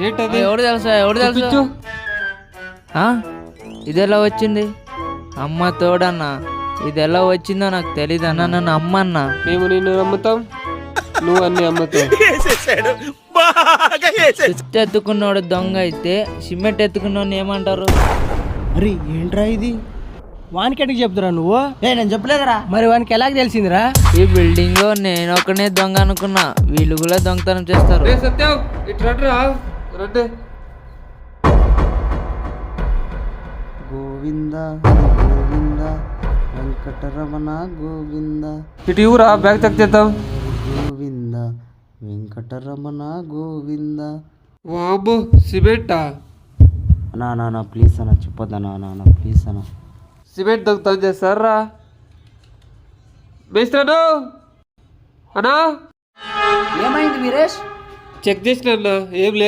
ఏంటది? ఎవడు తెలుసా చూపించు. ఇది ఎలా వచ్చింది? అమ్మ తోడన్నా, ఇది ఎలా వచ్చిందో నాకు తెలీదు అన్న. నన్ను అమ్మన్నా. మేము నిన్ను నమ్ముతాం, నువ్వు అన్ని అమ్ముతావు. సుత్తి ఎత్తుకున్నోడు దొంగ అయితే సిమెంట్ ఎత్తుకున్నోడిని ఏమంటారు? అరే ఏంట్రా ఇది? వానికి ఎట్టుకు చెప్తురా నువ్వు? నేను చెప్పలేదురా. మరి వానికి ఎలాగ తెలిసిందిరా? ఈ బిల్డింగ్ లో నేను ఒకనే దొంగ అనుకున్నా, వీళ్ళు కూడా దొంగతనం చేస్తారు. రే సత్యం, ఇటు రండిరా. రండి. గోవింద గోవింద వెంకటరమణ గోవింద ఇటు ఇవ్వరా, బ్యాగ్ చెక్ చేద్దాం. గోవింద వెంకటరమణ గోవింద. వాబు సిమెంటా? అన్నా ప్లీజ్ అన్న చెప్పొద్దన్నా అన్న ప్లీజ్ అన్న. సిమెంట్ దొంగతనం చేస్తారా? మేస్త్రను అన్నా ఏమైంది వీరేష్? చెక్ చేసిన ఏం లేదు.